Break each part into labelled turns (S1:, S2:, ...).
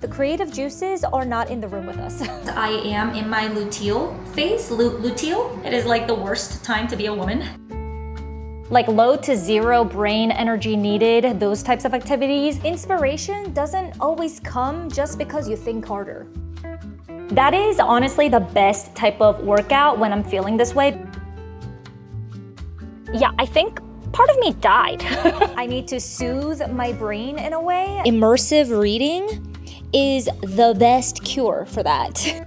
S1: The creative juices are not in the room with us.
S2: I am in my luteal phase. Luteal, it is like the worst time to be a woman.
S1: Like low to zero brain energy needed, those types of activities. Inspiration doesn't always come just because you think harder. That is honestly the best type of workout when I'm feeling this way. Yeah, I think part of me died. I need to soothe my brain in a way. Immersive reading is the best cure for that.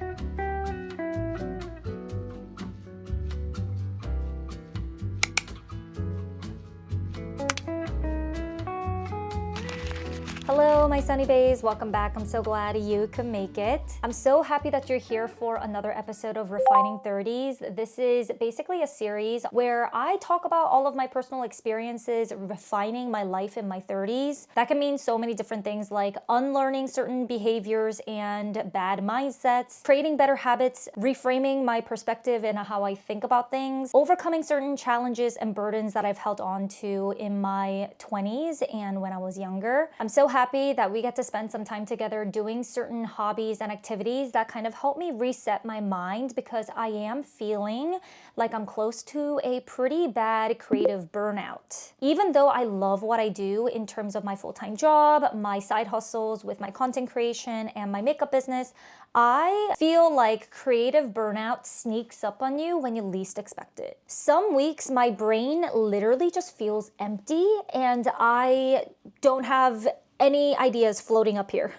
S1: Hello, my sunny bays. Welcome back. I'm so glad you could make it. I'm so happy that you're here for another episode of Refining 30s. This is basically a series where I talk about all of my personal experiences refining my life in my 30s. That can mean so many different things like unlearning certain behaviors and bad mindsets, creating better habits, reframing my perspective and how I think about things, overcoming certain challenges and burdens that I've held on to in my 20s and when I was younger. I'm so happy that we get to spend some time together doing certain hobbies and activities that kind of help me reset my mind because I am feeling like I'm close to a pretty bad creative burnout. Even though I love what I do in terms of my full-time job, my side hustles with my content creation and my makeup business, I feel like creative burnout sneaks up on you when you least expect it. Some weeks my brain literally just feels empty and I don't have any ideas floating up here.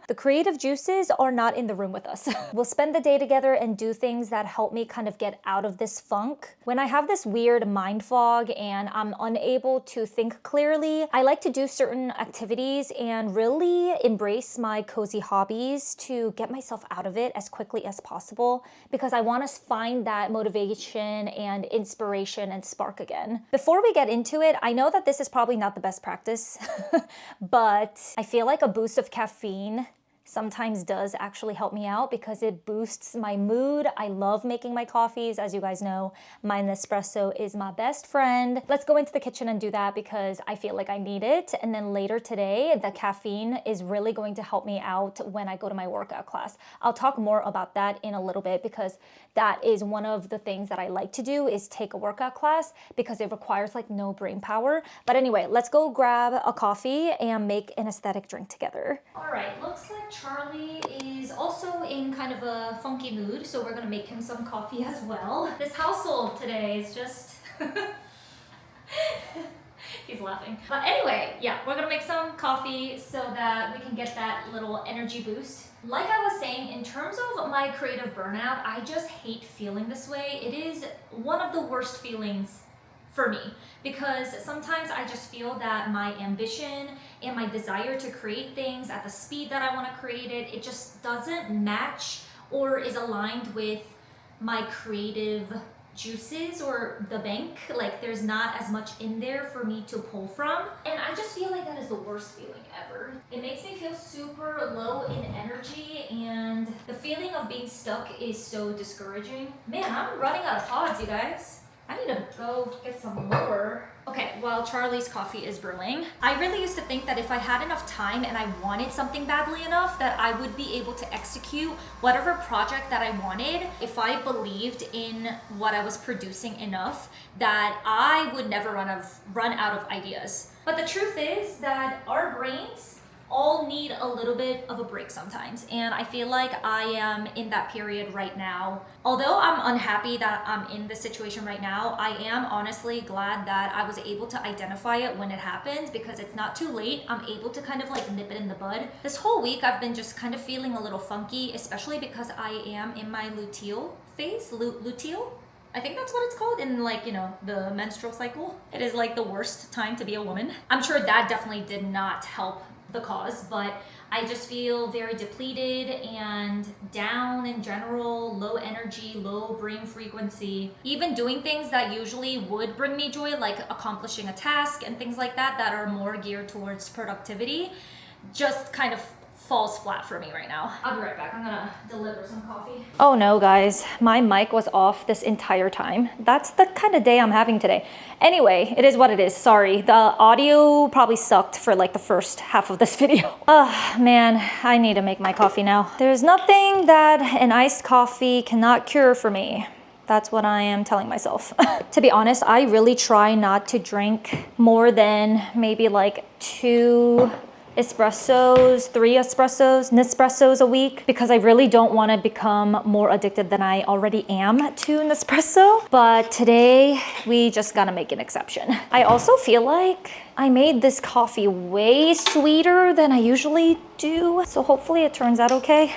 S1: The creative juices are not in the room with us. We'll spend the day together and do things that help me kind of get out of this funk. When I have this weird mind fog and I'm unable to think clearly, I like to do certain activities and really embrace my cozy hobbies to get myself out of it as quickly as possible because I want to find that motivation and inspiration and spark again. Before we get into it, I know that this is probably not the best practice, but I feel like a boost of caffeine sometimes does actually help me out because it boosts my mood. I love making my coffees. As you guys know, my Nespresso is my best friend. Let's go into the kitchen and do that because I feel like I need it. And then later today, the caffeine is really going to help me out when I go to my workout class. I'll talk more about that in a little bit because that is one of the things that I like to do is take a workout class because it requires like no brain power. But anyway, let's go grab a coffee and make an aesthetic drink together. All right, looks like Charlie is also in kind of a funky mood, so we're gonna make him some coffee as well. This household today is just... He's laughing. But anyway, yeah, we're gonna make some coffee so that we can get that little energy boost. Like I was saying, in terms of my creative burnout, I just hate feeling this way. It is one of the worst feelings for me because sometimes I just feel that my ambition and my desire to create things at the speed that I want to create it just doesn't match or is aligned with my creative juices or the bank. Like there's not as much in there for me to pull from, and I just feel like that is the worst feeling ever. It makes me feel super low in energy and the feeling of being stuck is so discouraging. Man, I'm running out of pods, you guys. I need to go get some more. Okay, while Charlie's coffee is brewing, I really used to think that if I had enough time and I wanted something badly enough that I would be able to execute whatever project that I wanted if I believed in what I was producing enough that I would never run out of ideas. But the truth is that our brains all need a little bit of a break sometimes, and I feel like I am in that period right now. Although I'm unhappy that I'm in this situation right now, I am honestly glad that I was able to identify it when it happened because it's not too late. I'm able to kind of like nip it in the bud. This whole week I've been just kind of feeling a little funky, especially because I am in my luteal phase. Luteal? I think that's what it's called in like, you know, the menstrual cycle. It is like the worst time to be a woman. I'm sure that definitely did not help the cause, but I just feel very depleted and down in general, low energy, low brain frequency. Even doing things that usually would bring me joy, like accomplishing a task and things like that that are more geared towards productivity, just kind of
S2: falls flat for me right now. I'll be right back. I'm gonna deliver some coffee.
S1: Oh no, guys, my mic was off this entire time. That's the kind of day I'm having today. Anyway, it is what it is. Sorry, the audio probably sucked for like the first half of this video. Man, I need to make my coffee now. There's nothing that an iced coffee cannot cure for me. That's what I am telling myself. To be honest, I really try not to drink more than maybe like 2 espressos, 3 espressos, Nespressos a week, because I really don't want to become more addicted than I already am to Nespresso. But today we just gotta make an exception. I also feel like I made this coffee way sweeter than I usually do, so hopefully it turns out okay.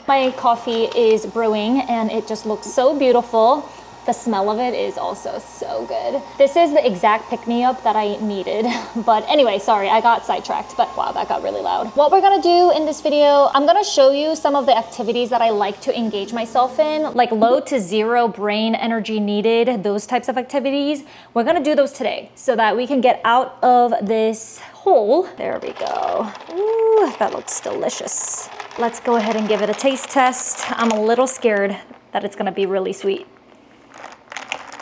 S1: My coffee is brewing and it just looks so beautiful. The smell of it is also so good. This is the exact pick-me-up that I needed. But anyway, sorry, I got sidetracked, but wow, that got really loud. What we're gonna do in this video, I'm gonna show you some of the activities that I like to engage myself in, like low to zero brain energy needed, those types of activities. We're gonna do those today so that we can get out of this hole. There we go. Ooh, that looks delicious. Let's go ahead and give it a taste test. I'm a little scared that it's gonna be really sweet.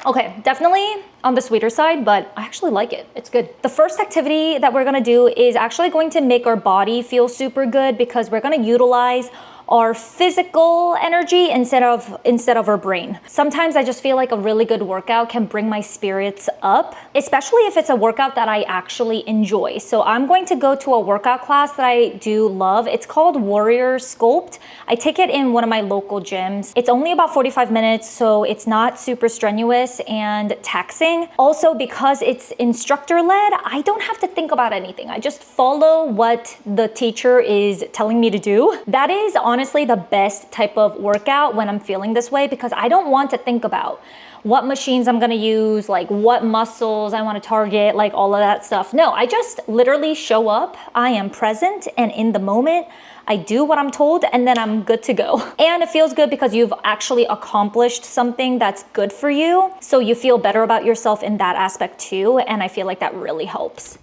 S1: Okay, definitely on the sweeter side, but I actually like it. It's good. The first activity that we're gonna do is actually going to make our body feel super good because we're gonna utilize our physical energy instead of our brain. Sometimes I just feel like a really good workout can bring my spirits up, especially if it's a workout that I actually enjoy. So I'm going to go to a workout class that I do love. It's called Warrior Sculpt. I take it in one of my local gyms. It's only about 45 minutes, so it's not super strenuous and taxing. Also, because it's instructor-led, I don't have to think about anything. I just follow what the teacher is telling me to do. That is honestly the best type of workout when I'm feeling this way, because I don't want to think about what machines I'm gonna use, like what muscles I wanna target, like all of that stuff. No, I just literally show up, I am present and in the moment, I do what I'm told and then I'm good to go. And it feels good because you've actually accomplished something that's good for you. So you feel better about yourself in that aspect too. And I feel like that really helps.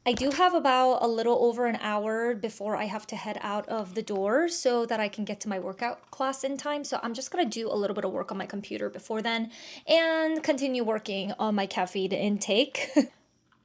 S1: I do have about a little over an hour before I have to head out of the door so that I can get to my workout class in time. So I'm just gonna do a little bit of work on my computer before then and continue working on my caffeine intake.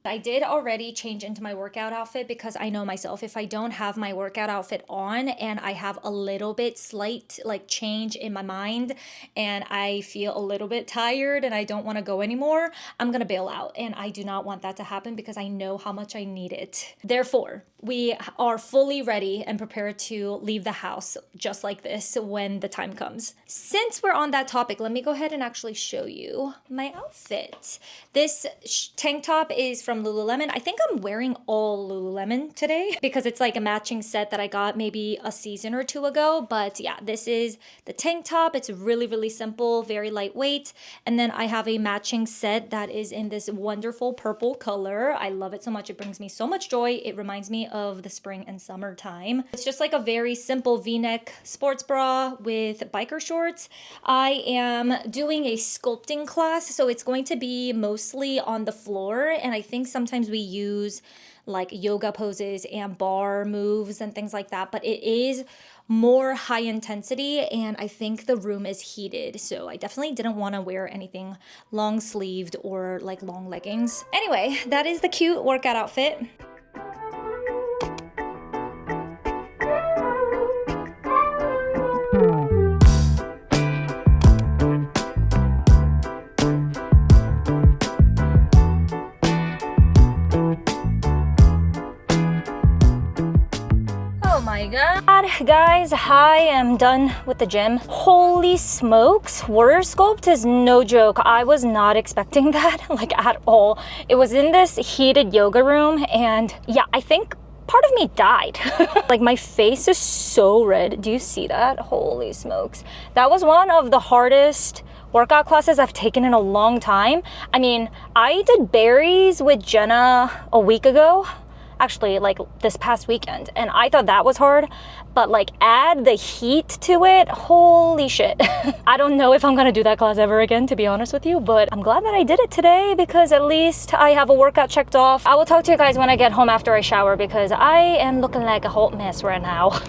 S1: I did already change into my workout outfit because I know myself, if I don't have my workout outfit on and I have a little bit slight like change in my mind and I feel a little bit tired and I don't want to go anymore, I'm gonna bail out, and I do not want that to happen because I know how much I need it. Therefore, we are fully ready and prepared to leave the house just like this when the time comes. Since we're on that topic, let me go ahead and actually show you my outfit. This tank top is from Lululemon. I think I'm wearing all Lululemon today because it's like a matching set that I got maybe a season or 2 ago. But yeah, this is the tank top. It's really, really simple, very lightweight. And then I have a matching set that is in this wonderful purple color. I love it so much. It brings me so much joy. It reminds me of the spring and summer time. It's just like a very simple V-neck sports bra with biker shorts. I am doing a sculpting class, so it's going to be mostly on the floor, and I think sometimes we use like yoga poses and bar moves and things like that, but it is more high intensity and I think the room is heated, so I definitely didn't want to wear anything long sleeved or like long leggings. Anyway, that is the cute workout outfit. God, guys, I am done with the gym. Holy smokes, Warrior Sculpt is no joke. I was not expecting that, like at all. It was in this heated yoga room and yeah, I think part of me died. Like my face is so red. Do you see that? Holy smokes. That was one of the hardest workout classes I've taken in a long time. I mean, I did berries with Jenna a week ago. actually like this past weekend, and I thought that was hard, but like add the heat to it, holy shit. I don't know if I'm gonna do that class ever again, to be honest with you, but I'm glad that I did it today because at least I have a workout checked off. I will talk to you guys when I get home after I shower because I am looking like a hot mess right now.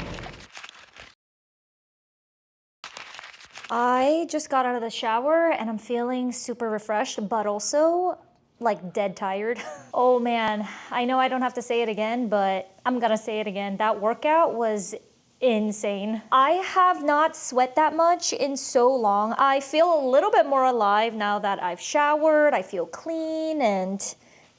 S1: I just got out of the shower and I'm feeling super refreshed, but also like dead tired. Oh man, I know I don't have to say it again, but I'm gonna say it again. That workout was insane. I have not sweat that much in so long. I feel a little bit more alive now that I've showered. I feel clean and,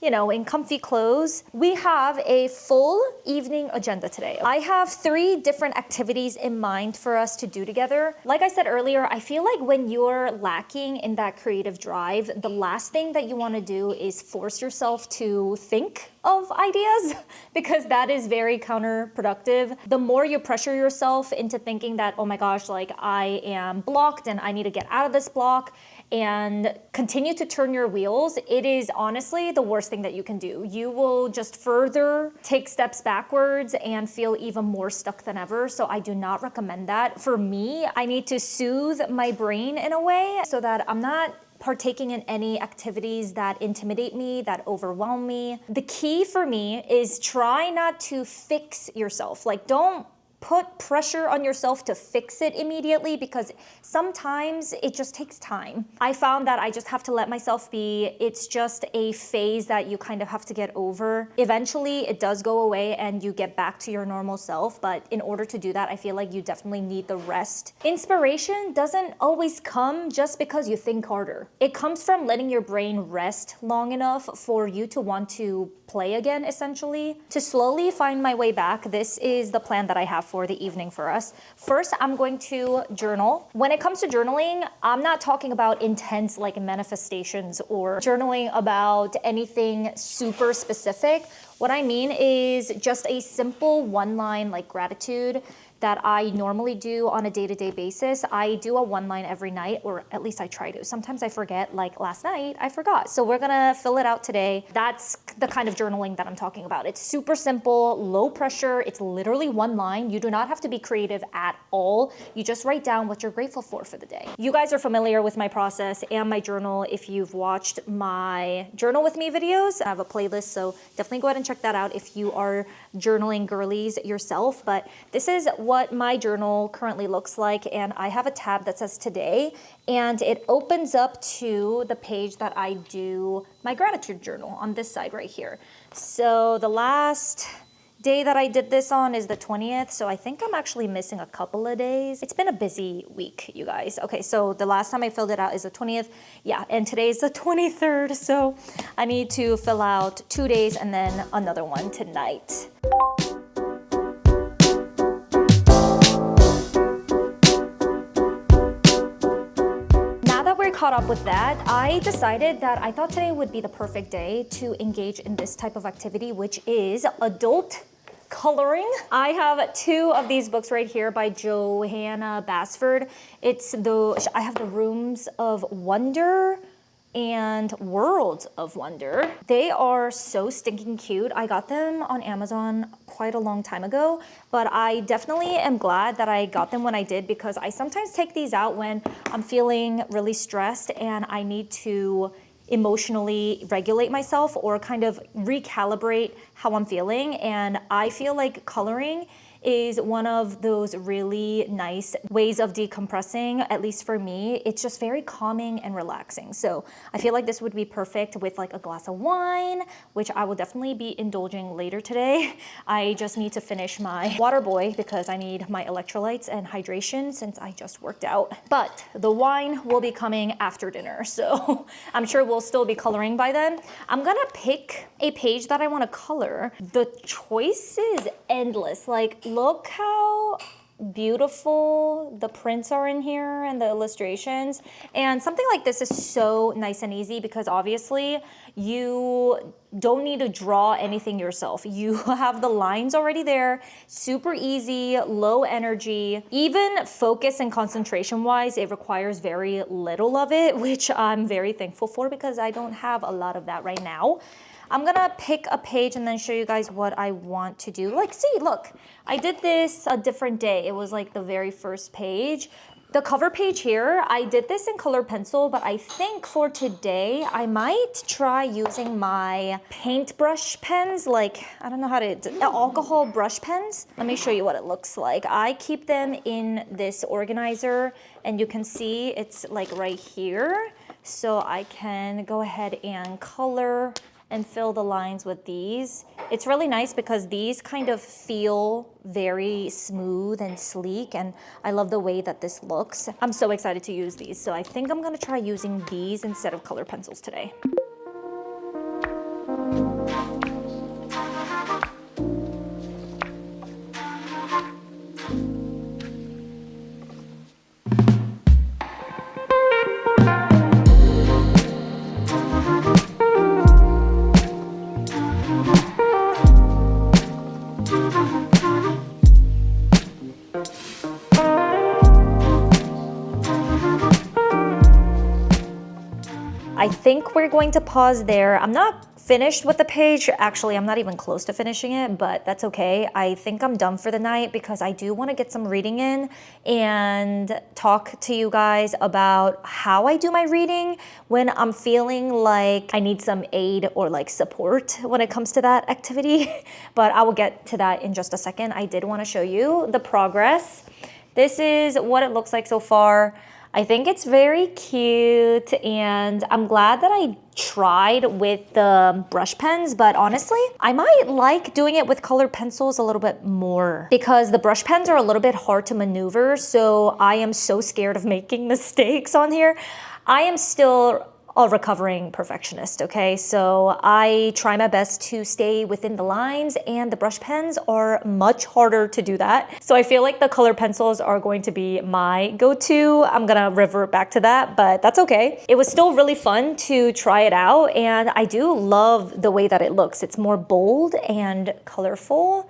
S1: you know, in comfy clothes. We have a full evening agenda today. I have 3 different activities in mind for us to do together. Like I said earlier, I feel like when you're lacking in that creative drive, the last thing that you want to do is force yourself to think of ideas because that is very counterproductive. The more you pressure yourself into thinking that, oh my gosh, like I am blocked and I need to get out of this block, and continue to turn your wheels, it is honestly the worst thing that you can do. You will just further take steps backwards and feel even more stuck than ever. So I do not recommend that. For me, I need to soothe my brain in a way so that I'm not partaking in any activities that intimidate me, that overwhelm me. The key for me is try not to fix yourself. Like, don't put pressure on yourself to fix it immediately because sometimes it just takes time. I found that I just have to let myself be. It's just a phase that you kind of have to get over. Eventually it does go away and you get back to your normal self, but in order to do that, I feel like you definitely need the rest. Inspiration doesn't always come just because you think harder. It comes from letting your brain rest long enough for you to want to play again, essentially. To slowly find my way back, this is the plan that I have for the evening for us. First, I'm going to journal. When it comes to journaling, I'm not talking about intense like manifestations or journaling about anything super specific. What I mean is just a simple 1-line like gratitude that I normally do on a day-to-day basis. I do a 1-line every night, or at least I try to. Sometimes I forget, like last night, I forgot. So we're gonna fill it out today. That's the kind of journaling that I'm talking about. It's super simple, low pressure. It's literally 1 line. You do not have to be creative at all. You just write down what you're grateful for the day. You guys are familiar with my process and my journal if you've watched my Journal With Me videos. I have a playlist, so definitely go ahead and check that out if you are journaling girlies yourself. But this is what my journal currently looks like, and I have a tab that says today, and it opens up to the page that I do my gratitude journal on this side right here. So the last day that I did this on is the 20th, so I think I'm actually missing a couple of days. It's been a busy week, you guys. Okay, so the last time I filled it out is the 20th. Yeah, and today is the 23rd, so I need to fill out 2 days and then another one tonight. Caught up with that, I decided that I thought today would be the perfect day to engage in this type of activity, which is adult coloring. I have 2 of these books right here by Johanna Basford. I have the Rooms of Wonder and Worlds of Wonder. They are so stinking cute. I got them on Amazon quite a long time ago, but I definitely am glad that I got them when I did because I sometimes take these out when I'm feeling really stressed and I need to emotionally regulate myself or kind of recalibrate how I'm feeling. And I feel like coloring is one of those really nice ways of decompressing, at least for me. It's just very calming and relaxing. So I feel like this would be perfect with like a glass of wine, which I will definitely be indulging later today. I just need to finish my water boy because I need my electrolytes and hydration since I just worked out. But the wine will be coming after dinner, so I'm sure we'll still be coloring by then. I'm gonna pick a page that I wanna color. The choice is endless. Like, look how beautiful the prints are in here and the illustrations. And something like this is so nice and easy because obviously you don't need to draw anything yourself. You have the lines already there, super easy, low energy. Even focus and concentration wise, it requires very little of it, which I'm very thankful for because I don't have a lot of that right now. I'm gonna pick a page and then show you guys what I want to do. Like, see, look, I did this a different day. It was like the very first page. The cover page here, I did this in color pencil, but I think for today, I might try using my paintbrush pens, like, I don't know how to, alcohol brush pens. Let me show you what it looks like. I keep them in this organizer, and you can see it's like right here. So I can go ahead and color and fill the lines with these. It's really nice because these kind of feel very smooth and sleek, and I love the way that this looks. I'm so excited to use these. So I think I'm gonna try using these instead of color pencils today. I think we're going to pause there. I'm not finished with the page. Actually, I'm not even close to finishing it, but that's okay. I think I'm done for the night because I do want to get some reading in and talk to you guys about how I do my reading when I'm feeling like I need some aid or like support when it comes to that activity. But I will get to that in just a second. I did want to show you the progress. This is what it looks like so far. I think it's very cute, and I'm glad that I tried with the brush pens, but honestly, I might like doing it with colored pencils a little bit more because the brush pens are a little bit hard to maneuver, so I am so scared of making mistakes on here. I am still a recovering perfectionist, okay? So I try my best to stay within the lines, and the brush pens are much harder to do that. So I feel like the color pencils are going to be my go-to. I'm gonna revert back to that, but that's okay. It was still really fun to try it out, and I do love the way that it looks. It's more bold and colorful.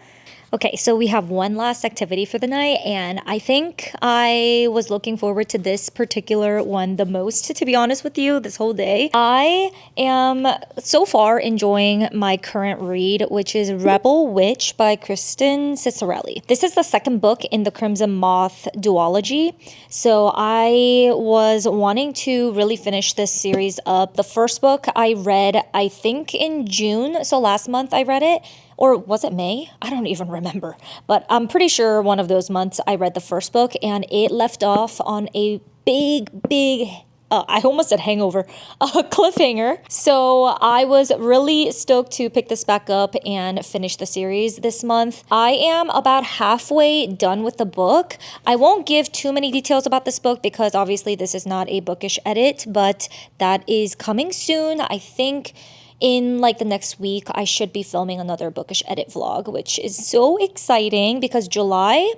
S1: Okay, so we have one last activity for the night, and I think I was looking forward to this particular one the most, to be honest with you, this whole day. I am so far enjoying my current read, which is Rebel Witch by Kristen Ciccarelli. This is the second book in the Crimson Moth duology, so I was wanting to really finish this series up. The first book I read, I think in June, so last month I read it. Or was it May? I don't even remember. But I'm pretty sure one of those months I read the first book, and it left off on a big, I almost said hangover, a cliffhanger. So I was really stoked to pick this back up and finish the series this month. I am about halfway done with the book. I won't give too many details about this book because obviously this is not a bookish edit, but that is coming soon. I think in like the next week, I should be filming another bookish edit vlog, which is so exciting because July,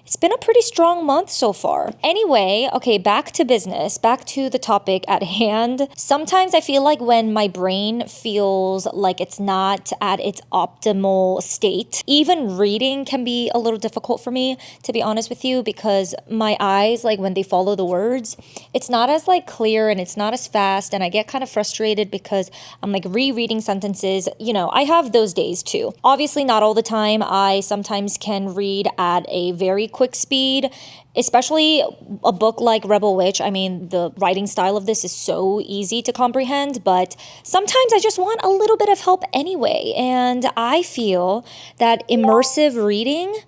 S1: it's been a pretty strong month so far. Anyway, okay, back to business, back to the topic at hand. Sometimes I feel like when my brain feels like it's not at its optimal state, even reading can be a little difficult for me, to be honest with you, because my eyes, like when they follow the words, it's not as like clear and it's not as fast, and I get kind of frustrated because I'm like rereading sentences. You know, I have those days too. Obviously not all the time. I sometimes can read at a very quick speed, especially a book like Rebel Witch. I mean, the writing style of this is so easy to comprehend, but sometimes I just want a little bit of help anyway. And I feel that immersive reading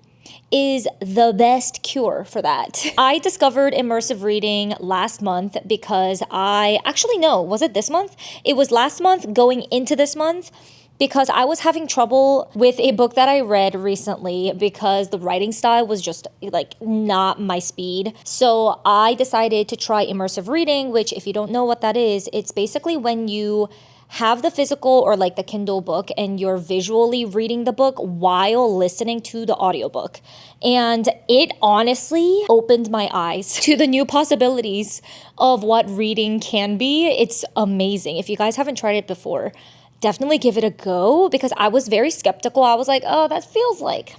S1: is the best cure for that. I discovered immersive reading last month because was it this month? It was last month going into this month, because I was having trouble with a book that I read recently because the writing style was just like not my speed. So I decided to try immersive reading, which if you don't know what that is, it's basically when you have the physical or like the Kindle book and you're visually reading the book while listening to the audiobook. And it honestly opened my eyes to the new possibilities of what reading can be. It's amazing. If you guys haven't tried it before, definitely give it a go, because I was very skeptical. I was like, oh, that feels like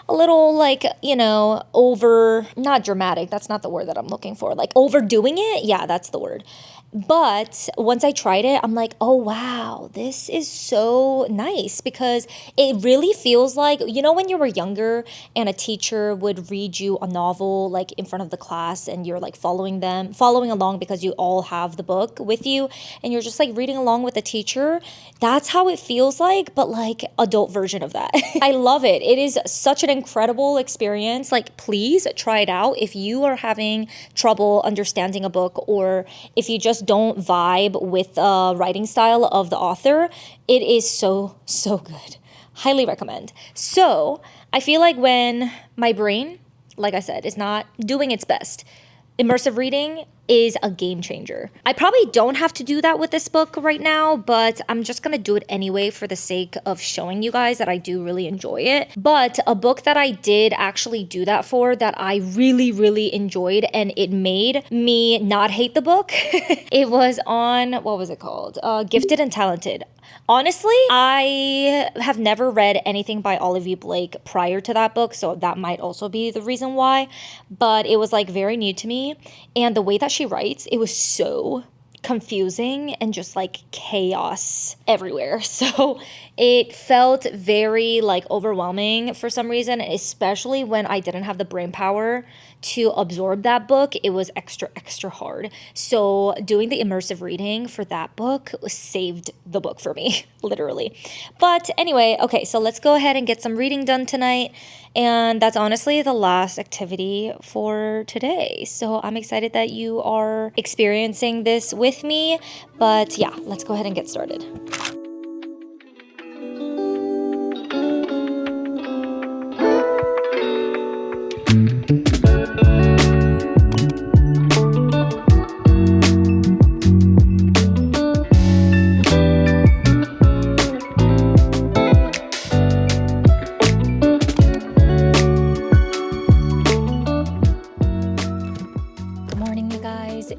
S1: a little like, not dramatic. That's not the word that I'm looking for. Like overdoing it. Yeah, that's the word. But once I tried it, I'm like, oh wow, this is so nice because it really feels like, when you were younger and a teacher would read you a novel like in front of the class and you're like following along because you all have the book with you and you're just like reading along with the teacher. That's how it feels like, but like adult version of that. I love it. It is such an incredible experience. Like, please try it out if you are having trouble understanding a book or if you just don't vibe with the writing style of the author. It is so, so good. Highly recommend. So I feel like when my brain, like I said, is not doing its best, immersive reading is a game changer. I probably don't have to do that with this book right now, but I'm just gonna do it anyway for the sake of showing you guys that I do really enjoy it. But a book that I did actually do that for, that I really, really enjoyed, and it made me not hate the book. It was on, what was it called? Gifted and Talented. Honestly, I have never read anything by Olivia Blake prior to that book, so that might also be the reason why. But it was like very new to me, and the way that she writes, it was so confusing and just like chaos everywhere. So it felt very like overwhelming for some reason, especially when I didn't have the brain power to absorb that book. It was extra, extra hard. So doing the immersive reading for that book saved the book for me, literally. But anyway, okay, so let's go ahead and get some reading done tonight. And that's honestly the last activity for today. So I'm excited that you are experiencing this with me. But yeah, let's go ahead and get started.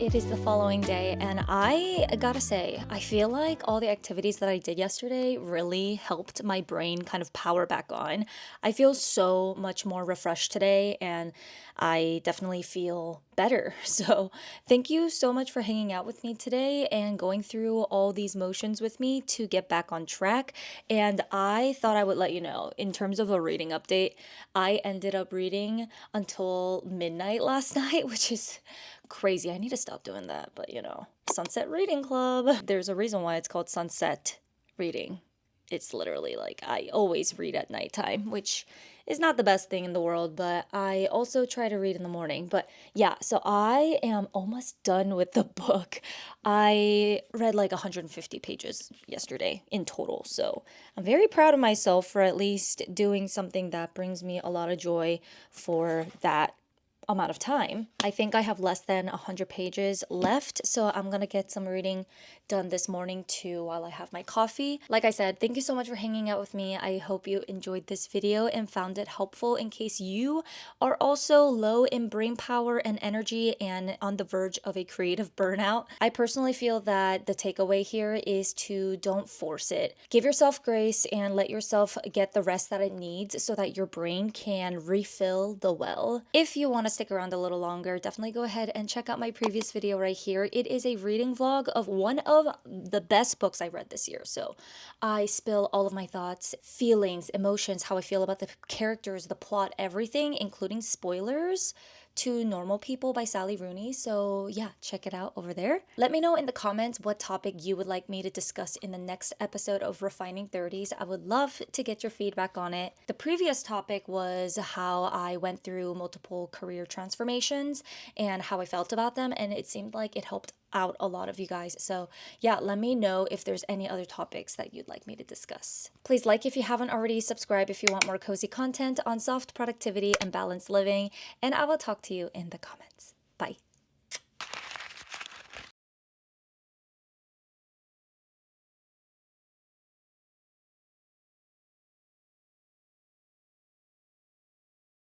S1: It is the following day, and I gotta say, I feel like all the activities that I did yesterday really helped my brain kind of power back on. I feel so much more refreshed today, and I definitely feel better. So thank you so much for hanging out with me today and going through all these motions with me to get back on track. And I thought I would let you know, in terms of a reading update, I ended up reading until midnight last night, which is crazy. I need to stop doing that, but Sunset Reading Club. There's a reason why it's called Sunset Reading. It's literally like I always read at nighttime, which is not the best thing in the world, but I also try to read in the morning. But yeah, so I am almost done with the book. I read like 150 pages yesterday in total, so I'm very proud of myself for at least doing something that brings me a lot of joy for that amount of time. I think I have less than 100 pages left, so I'm gonna get some reading done this morning too while I have my coffee. Like I said, thank you so much for hanging out with me. I hope you enjoyed this video and found it helpful in case you are also low in brain power and energy and on the verge of a creative burnout. I personally feel that the takeaway here is to don't force it. Give yourself grace and let yourself get the rest that it needs so that your brain can refill the well. If you want to stick around a little longer, definitely go ahead and check out my previous video right here. It is a reading vlog of one of the best books I read this year. So I spill all of my thoughts, feelings, emotions, how I feel about the characters, the plot, everything, including spoilers to Normal People by Sally Rooney. So yeah, check it out over there. Let me know in the comments what topic you would like me to discuss in the next episode of Refining 30s. I would love to get your feedback on it. The previous topic was how I went through multiple career transformations and how I felt about them, and it seemed like it helped out a lot of you guys. So yeah, let me know if there's any other topics that you'd like me to discuss. Please like if you haven't already, subscribe if you want more cozy content on soft productivity and balanced living, and I will talk to you in the comments. Bye.